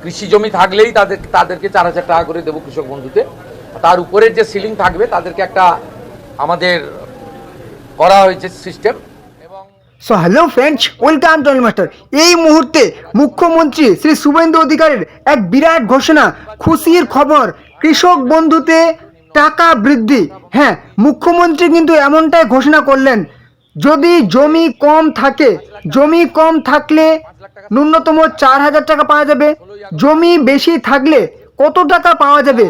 কৃষি জমি থাকলেই তাদেরকে 4,000 টাকা করে দেবো কৃষক বন্ধুতে। তার উপরের যে সিলিং থাকবে তাদেরকে একটা আমাদের করা হয়েছে সিস্টেম। এবং so hello friends, welcome to master. এই মুহূর্তে মুখ্যমন্ত্রী শ্রী শুভেন্দু অধিকারীর এক বিরাট ঘোষণা, খুশির খবর, কৃষক বন্ধুতে টাকা বৃদ্ধি। হ্যাঁ, মুখ্যমন্ত্রী কিন্তু এমনটাই ঘোষণা করলেন, যদি জমি কম থাকে, জমি কম থাকলে ন্যূনতম 4,000 টাকা পাওয়া যাবে। জমি বেশি থাকলে কত টাকা পাওয়া যাবে?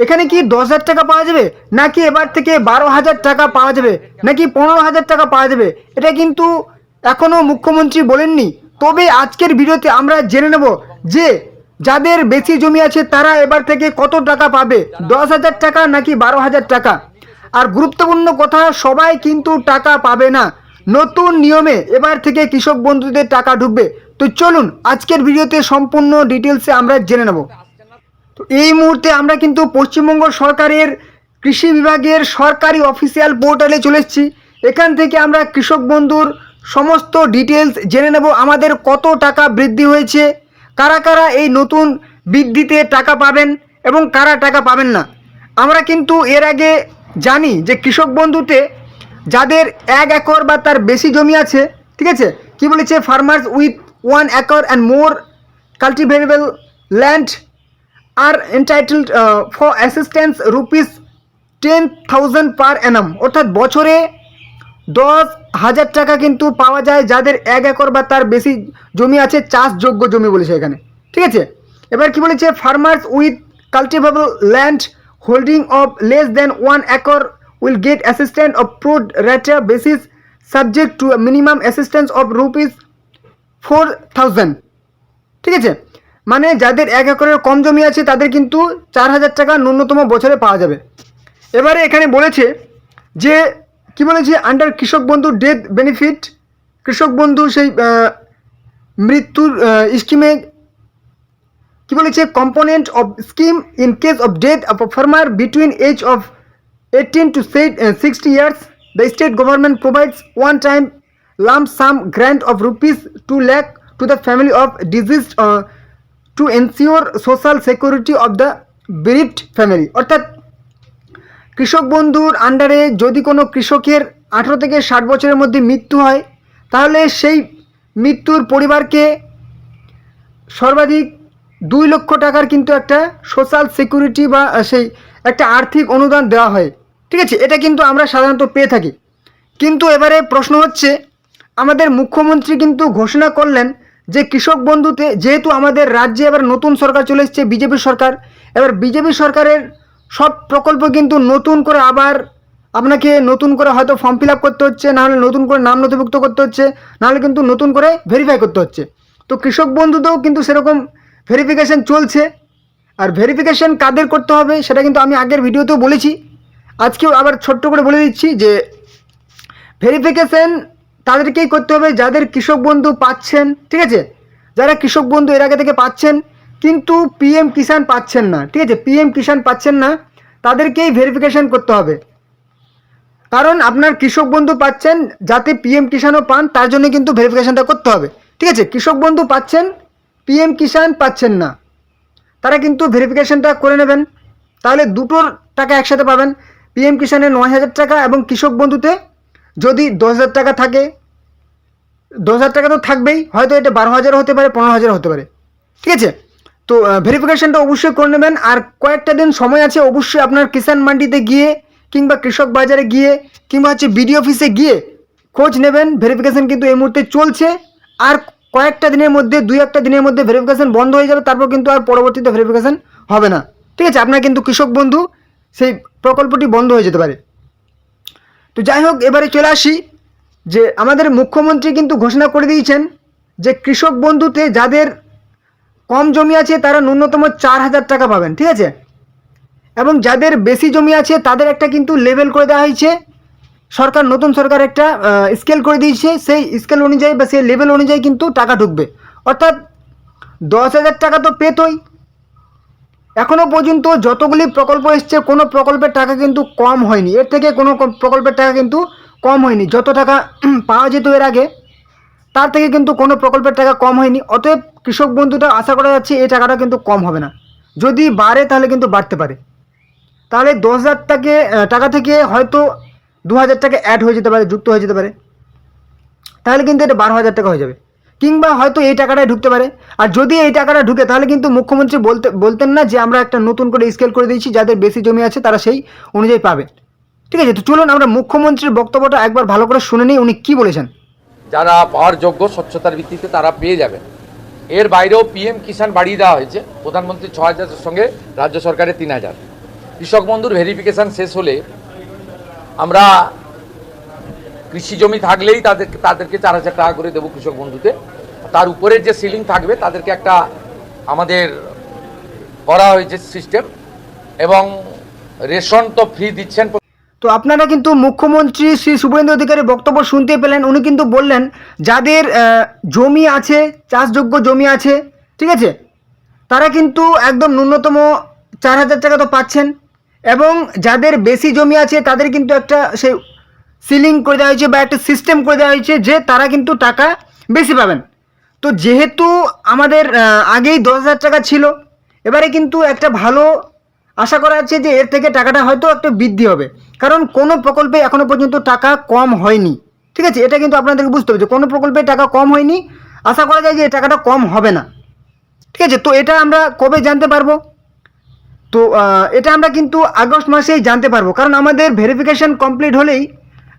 এখানে কি 10,000 টাকা পাওয়া যাবে, নাকি এবার থেকে 12,000 টাকা পাওয়া যাবে, নাকি 15,000 টাকা পাওয়া যাবে? এটা কিন্তু এখনো মুখ্যমন্ত্রী বলেননি। তবে আজকের ভিডিওতে আমরা জেনে নেব যে যাদের বেশি জমি আছে তারা এবার থেকে কত টাকা পাবে, 10,000 টাকা নাকি 12,000 টাকা। আর গুরুত্বপূর্ণ কথা, সবাই কিন্তু টাকা পাবে না। নতুন নিয়মে এবার থেকে কৃষক বন্ধুদের টাকা ঢুকবে। তো চলুন আজকের ভিডিওতে সম্পূর্ণ ডিটেলসে আমরা জেনে নেব। তো এই মুহূর্তে আমরা কিন্তু পশ্চিমবঙ্গ সরকারের কৃষি বিভাগের সরকারি অফিসিয়াল পোর্টালে চলে এসেছি। এখান থেকে আমরা কৃষক বন্ধুর সমস্ত ডিটেলস জেনে নেব, আমাদের কত টাকা বৃদ্ধি হয়েছে, কারা কারা এই নতুন বৃদ্ধিতে টাকা পাবেন এবং কারা টাকা পাবেন না। আমরা কিন্তু এর আগে জানি যে কৃষক বন্ধুতে যাদের 1 একর বা তার বেশি জমি আছে, ঠিক আছে, কি বলেছে, farmers with 1 acre and more cultivable land are entitled for assistance ₹10,000 per annum, অর্থাৎ বছরে 10,000 টাকা কিন্তু পাওয়া যায় যাদের 1 একর বা তার বেশি জমি আছে, চাষযোগ্য জমি বলেছে এখানে, ঠিক আছে। এবার কি বলেছে, farmers with cultivable land holding of less than 1 acre will get assistance of pro rata basis subject to a minimum assistance of ₹4,000, ঠিক আছে। মানে যাদের 1 একরের কম জমি আছে তাদের কিন্তু 4,000 টাকা ন্যূনতম বছরে পাওয়া যাবে। এবারে এখানে বলেছে যে কি বলেছে, আন্ডার কৃষক বন্ধু ডেথ বেনিফিট, কৃষক বন্ধু সেই মৃত্যুর স্কিমে কি বলেছে, component of scheme in case of death of farmer between age of 18 to 60 years, the state government provides one-time lump sum grant of ₹2 lakh to the family of deceased to ensure social security of the bereaved family। অর্থাৎ কৃষক বন্ধুর আন্ডারে যদি কোনো কৃষকের 18 থেকে 60 বছরের মধ্যে মৃত্যু হয়, তাহলে সেই মৃত্যুর পরিবারকে সর্বাধিক 2 লক্ষ টাকার কিন্তু একটা সোশ্যাল সিকিউরিটি বা সেই একটা আর্থিক অনুদান দেওয়া হয়, ঠিক আছে। এটা কিন্তু আমরা সাধারণত পেয়ে থাকি। কিন্তু এবারে প্রশ্ন হচ্ছে, আমাদের মুখ্যমন্ত্রী কিন্তু ঘোষণা করলেন যে কৃষক বন্ধুতে, যেহেতু আমাদের রাজ্যে এবার নতুন সরকার চলে এসেছে, বিজেপি সরকার, এবার বিজেপি সরকারের সব প্রকল্প কিন্তু নতুন করে আবার আপনাকে নতুন করে হয়তো ফর্ম ফিল আপ করতে হচ্ছে, নাহলে নতুন করে নাম নথিভুক্ত করতে হচ্ছে, নাহলে কিন্তু নতুন করে ভেরিফাই করতে হচ্ছে। তো কৃষক বন্ধুতেও কিন্তু সেরকম ভেরিফিকেশান চলছে। আর ভেরিফিকেশান কাদের করতে হবে সেটা কিন্তু আমি আগের ভিডিওতেও বলেছি, আজকেও আবার ছোট্ট করে বলে দিচ্ছি যে ভেরিফিকেশান তাদেরকেই করতে হবে যাদের কৃষক বন্ধু পাচ্ছেন, ঠিক আছে। যারা কৃষক বন্ধু এর আগে থেকে পাচ্ছেন কিন্তু পিএম কিষাণ পাচ্ছেন না, ঠিক আছে, পিএম কিষাণ পাচ্ছেন না, তাদেরকেই ভেরিফিকেশান করতে হবে। কারণ আপনার কৃষক বন্ধু পাচ্ছেন, যাতে পিএম কিষাণও পান তার জন্য কিন্তু ভেরিফিকেশানটা করতে হবে, ঠিক আছে। কৃষক বন্ধু পাচ্ছেন, পিএম কিষাণ পাচ্ছেন না, তারা কিন্তু ভেরিফিকেশানটা করে নেবেন, তাহলে দুটোর টাকা একসাথে পাবেন। পিএম কিষাণে 9,000 টাকা এবং কৃষক বন্ধুতে যদি 10,000 টাকা থাকে, 10,000 টাকা তো থাকবেই, হয়তো এটা 12,000 হতে পারে, 15,000 হতে পারে, ঠিক আছে। তো ভেরিফিকেশানটা অবশ্যই করে নেবেন। আর কয়েকটা দিন সময় আছে, অবশ্যই আপনার কিষাণ মান্ডিতে গিয়ে কিংবা কৃষক বাজারে গিয়ে কিংবা হচ্ছে বিডি অফিসে গিয়ে খোঁজ নেবেন। ভেরিফিকেশান কিন্তু এই মুহূর্তে চলছে, আর কয়েকটা দিনের মধ্যে, 2-1টা দিনের মধ্যে ভেরিফিকেশান বন্ধ হয়ে যাবে, তারপর কিন্তু আর পরবর্তীতে ভেরিফিকেশান হবে না, ঠিক আছে। আপনার কিন্তু কৃষক বন্ধু সেই প্রকল্পটি বন্ধ হয়ে যেতে পারে। তো যাই হোক, এবারে চলে আসি যে আমাদের মুখ্যমন্ত্রী কিন্তু ঘোষণা করে দিয়েছেন যে কৃষক বন্ধুতে যাদের কম জমি আছে তারা ন্যূনতম 4,000 টাকা পাবেন, ঠিক আছে। এবং যাদের বেশি জমি আছে তাদের একটা কিন্তু লেভেল করে দেওয়া হয়েছে, সরকার, নতুন সরকার একটা স্কেল করে দিয়েছে, সেই স্কেল অনুযায়ী বা সেই লেভেল অনুযায়ী কিন্তু টাকা ঢুকবে। অর্থাৎ 10,000 টাকা তো পেতই, এখনও পর্যন্ত যতগুলি প্রকল্প এসছে কোনো প্রকল্পের টাকা কিন্তু কম হয়নি, এর থেকে কোনো প্রকল্পের টাকা কিন্তু কম হয়নি। যত টাকা পাওয়া যেত এর আগে তার থেকে কিন্তু কোনো প্রকল্পের টাকা কম হয়নি। অতএব কৃষক বন্ধুটা আশা করা যাচ্ছে এই টাকাটা কিন্তু কম হবে না, যদি বাড়ে তাহলে কিন্তু বাড়তে পারে। তাহলে 10,000 টাকা থেকে হয়তো 2,000 টাকা অ্যাড হয়ে যেতে পারে, যুক্ত হয়ে যেতে পারে, তাহলে কিন্তু এটা 12,000 টাকা হয়ে যাবে, কিংবা হয়তো এই টাকাটাই ঢুকতে পারে। আর যদি এই টাকাটা ঢুকে তাহলে কিন্তু মুখ্যমন্ত্রী বলতেন না যে আমরা একটা নতুন করে স্কেল করে দিয়েছি, যাদের বেশি জমি আছে তারা সেই অনুযায়ী পাবে। ঠিক আছে, তো চলুন আমরা মুখ্যমন্ত্রীর বক্তব্যটা একবার ভালো করে শুনে নিই, উনি কী বলেছেন। যারা পাওয়ার যোগ্য স্বচ্ছতার ভিত্তিতে তারা পেয়ে যাবেন। এর বাইরেও পিএম কিষাণ বাড়িয়ে দেওয়া হয়েছে, প্রধানমন্ত্রী 6,000-এর সঙ্গে রাজ্য সরকারের 3,000। কৃষক বন্ধুর ভেরিফিকেশান শেষ হলে আমরা কৃষি জমি থাকলেই তাদেরকে 4,000 টাকা করে দেবো কৃষক বন্ধুতে। তার উপরের যে সিলিং থাকবে তাদেরকে একটা আমাদের করা হয়েছে সিস্টেম, এবং রেশন তো ফ্রি দিচ্ছেন। তো আপনারা কিন্তু মুখ্যমন্ত্রী শ্রী শুভেন্দু অধিকারীর বক্তব্য শুনতে পেলেন। উনি কিন্তু বললেন যাদের জমি আছে, চাষযোগ্য জমি আছে, ঠিক আছে, তারা কিন্তু একদম ন্যূনতম 4,000 টাকা তো পাচ্ছেন, এবং যাদের বেশি জমি আছে তাদের কিন্তু একটা সেই সিলিং করে দেওয়া হয়েছে বা একটা সিস্টেম করে দেওয়া হয়েছে যে তারা কিন্তু টাকা বেশি পাবেন। তো যেহেতু আমাদের আগেই 10,000 টাকা ছিল, এবারে কিন্তু একটা ভালো আশা করা যাচ্ছে যে এর থেকে টাকাটা হয়তো একটা বৃদ্ধি হবে, কারণ কোনো প্রকল্পে এখনও পর্যন্ত টাকা কম হয়নি। ঠিক আছে, এটা কিন্তু আপনাদেরকে বুঝতে হবে যে কোনো প্রকল্পে টাকা কম হয়নি, আশা করা যায় যে এই টাকাটা কম হবে না। ঠিক আছে, তো এটা আমরা কবে জানতে পারবো? তো এটা আমরা কিন্তু আগস্ট মাসেই জানতে পারবো, কারণ আমাদের ভেরিফিকেশান কমপ্লিট হলেই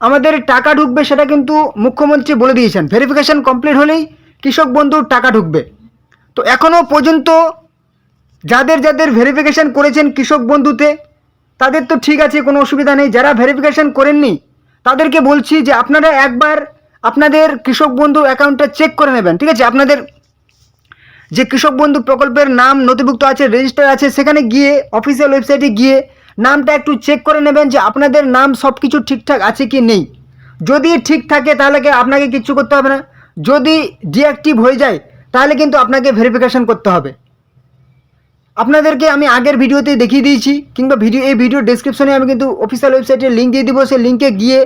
আমাদের টাকা ঢুকবে, সেটা কিন্তু মুখ্যমন্ত্রী বলে দিয়েছেন। ভেরিফিকেশান কমপ্লিট হলেই কৃষক বন্ধুর টাকা ঢুকবে। তো এখনও পর্যন্ত যাদের যাদের ভেরিফিকেশান করেছেন কৃষক বন্ধুতে তাদের তো ঠিক আছে, কোনো অসুবিধা নেই। যারা ভেরিফিকেশান করেননি তাদেরকে বলছি যে আপনারা একবার আপনাদের কৃষক বন্ধু অ্যাকাউন্টটা চেক করে নেবেন। ঠিক আছে, আপনাদের যে কৃষক বন্ধু প্রকল্পের নাম নথিভুক্ত আছে, রেজিস্টার আছে, সেখানে গিয়ে অফিসিয়াল ওয়েবসাইটে গিয়ে নামটা একটু চেক করে নেবেন যে আপনাদের নাম সব কিছু ঠিকঠাক আছে কি নেই। যদি ঠিক থাকে তাহলে আপনাকে কিচ্ছু করতে হবে না, যদি ডিঅ্যাক্টিভ হয়ে যায় তাহলে কিন্তু আপনাকে ভেরিফিকেশান করতে হবে। আপনাদেরকে আমি আগের ভিডিওতে দেখিয়ে দিয়েছি, কিংবা এই ভিডিও ডেসক্রিপশনে আমি কিন্তু অফিসিয়াল ওয়েবসাইটের লিঙ্ক দিয়ে দিব। সেই লিঙ্কে গিয়ে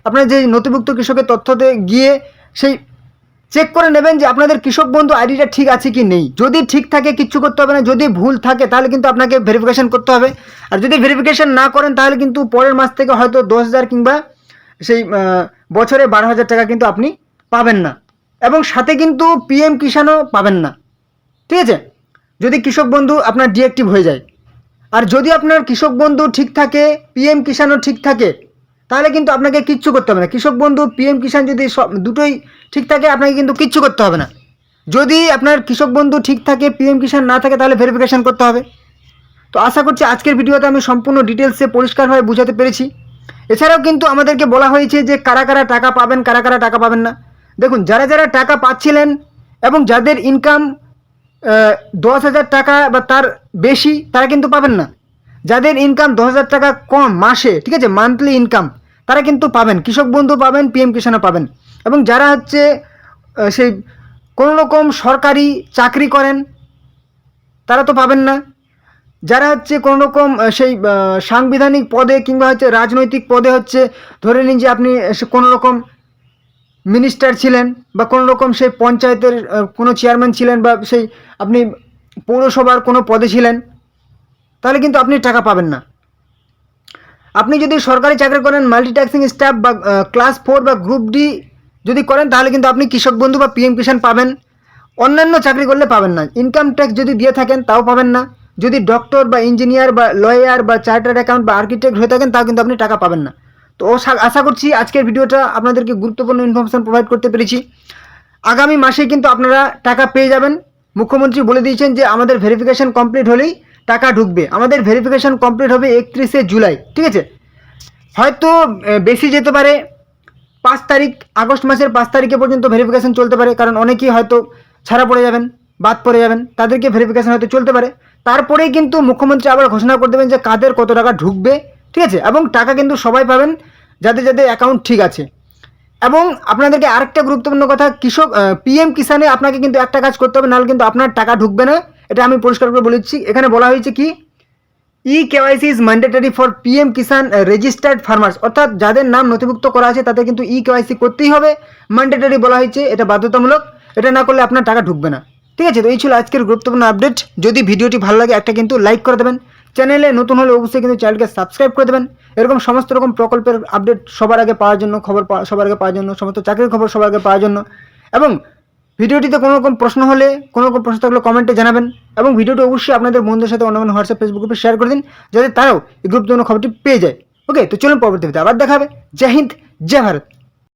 আপনার যে নথিভুক্ত কৃষকের তথ্যতে গিয়ে সেই চেক করে নেবেন যে আপনাদের কৃষক বন্ধু আইডিটা ঠিক আছে কি নেই। যদি ঠিক থাকে কিচ্ছু করতে হবে না, যদি ভুল থাকে তাহলে কিন্তু আপনাকে ভেরিফিকেশান করতে হবে। আর যদি ভেরিফিকেশান না করেন তাহলে কিন্তু পরের মাস থেকে হয়তো 10,000 কিংবা সেই বছরে 12,000 টাকা কিন্তু আপনি পাবেন না, এবং সাথে কিন্তু পিএম কিষাণও পাবেন না। ঠিক আছে, যদি কৃষক বন্ধু আপনার ডিঅ্যাক্টিভ হয়ে যায়। আর যদি আপনার কৃষক বন্ধু ঠিক থাকে, পিএম কিষাণও ঠিক থাকে, তাহলে কিন্তু আপনাকে কিচ্ছু করতে হবে না। কৃষক বন্ধু, পিএম কিষাণ যদি সব দুটোই ঠিক থাকে আপনাকে কিন্তু কিচ্ছু করতে হবে না। যদি আপনার কৃষক বন্ধু ঠিক থাকে, পিএম কিষাণ না থাকে, তাহলে ভেরিফিকেশান করতে হবে। তো আশা করছি আজকের ভিডিওতে আমি সম্পূর্ণ ডিটেলসে পরিষ্কারভাবে বোঝাতে পেরেছি। এছাড়াও কিন্তু আমাদেরকে বলা হয়েছে যে কারা কারা টাকা পাবেন, কারা কারা টাকা পাবেন না। দেখুন, যারা যারা টাকা পাচ্ছিলেন এবং যাদের ইনকাম 10,000 টাকা বা তার বেশি, তারা কিন্তু পাবেন না। যাদের ইনকাম 10,000 টাকা কম মাসে, ঠিক আছে, মান্থলি ইনকাম, তারা কিন্তু পাবেন, কৃষক বন্ধু পাবেন, পিএম কিষাণও পাবেন। এবং যারা হচ্ছে সেই কোনো রকম সরকারি চাকরি করেন তারা তো পাবেন না। যারা হচ্ছে কোনো রকম সেই সাংবিধানিক পদে কিংবা হচ্ছে রাজনৈতিক পদে, হচ্ছে ধরে নিন যে আপনি কোনো রকম মিনিস্টার ছিলেন বা কোনো রকম সেই পঞ্চায়েতের কোনো চেয়ারম্যান ছিলেন, বা সেই আপনি পৌরসভার কোনো পদে ছিলেন, তাহলে কিন্তু আপনি টাকা পাবেন না। আপনি যদি সরকারি চাকরি করেন, মাল্টিটাস্কিং স্টাফ বা ক্লাস 4 বা গ্রুপ ডি যদি করেন, তাহলে কিন্তু আপনি কৃষক বন্ধু বা পিএম কিষাণ পাবেন। অন্যান্য চাকরি করলে পাবেন না। ইনকাম ট্যাক্স যদি দিয়ে থাকেন তাও পাবেন না। যদি ডক্টর বা ইঞ্জিনিয়ার বা লয়ার বা চার্টার্ড অ্যাকাউন্ট বা আর্কিটেক্ট হয়ে থাকেন তাও কিন্তু আপনি টাকা পাবেন না। তো আশা করছি আজকের ভিডিওটা আপনাদেরকে গুরুত্বপূর্ণ ইনফরমেশন প্রোভাইড করতে পেরেছি। আগামী মাসে কিন্তু আপনারা টাকা পেয়ে যাবেন। মুখ্যমন্ত্রী বলে দিয়েছেন যে আমাদের ভেরিফিকেশান কমপ্লিট হলেই টাকা ঢুকবে। আমাদের ভেরিফিকেশান কমপ্লিট হবে 31শে জুলাই। ঠিক আছে, হয়তো বেশি যেতে পারে, 5 তারিখ, আগস্ট মাসের 5 তারিখে পর্যন্ত ভেরিফিকেশান চলতে পারে, কারণ অনেকেই হয়তো ছাড়া পড়ে যাবেন, বাদ পড়ে যাবেন, তাদেরকে ভেরিফিকেশান হয়তো চলতে পারে। তারপরেই কিন্তু মুখ্যমন্ত্রী আবার ঘোষণা করে দেবেন যে কাদের কত টাকা ঢুকবে। ঠিক আছে, এবং টাকা কিন্তু সবাই পাবেন যাদের যাদের অ্যাকাউন্ট ঠিক আছে। এবং আপনাদেরকে আরেকটা গুরুত্বপূর্ণ কথা, পিএম কিষাণে আপনাকে কিন্তু একটা কাজ করতে হবে, নাহলে কিন্তু আপনার টাকা ঢুকবে না। এটা আমি পরিষ্কার করে বলেছি। এখানে বলা হয়েছে কি, KYC is mandatory for PM Kisan registered farmers, অর্থাৎ যাদের নাম নথিভুক্ত করা আছে তাদের কিন্তু KYC করতেই হবে, ম্যান্ডেটরি বলা হয়েছে, এটা বাধ্যতামূলক, এটা না করলে আপনার টাকা ঢুকবে না। ঠিক আছে, তো এই ছিল আজকের গুরুত্বপূর্ণ আপডেট। যদি ভিডিওটি ভালো লাগে একটা কিন্তু লাইক করে দেবেন, চ্যানেলে নতুন হলে অবশ্যই কিন্তু চ্যানেলকে সাবস্ক্রাইব করে দেবেন। এরকম সমস্ত রকম প্রকল্পের আপডেট সবার আগে পাওয়ার জন্য, সবার আগে পাওয়ার জন্য, সমস্ত চাকরির খবর সবার আগে পাওয়ার জন্য। এবং ভিডিওটিতে কোনো রকম প্রশ্ন হলে, কোনো রকম প্রশ্ন থাকলে কমেন্টে জানাবেন, এবং ভিডিওটি অবশ্যই আপনাদের বন্ধুদের সাথে অন্যান্য হোয়াটসঅ্যাপ ফেসবুক গ্রুপে শেয়ার করে দিন, যাতে তারাও এই গুরুত্বপূর্ণ খবরটি পেয়ে যায়। ওকে, তো চলুন পরবর্তী ভিডিওতে আবার দেখা হবে। জয় হিন্দ, জয় ভারত।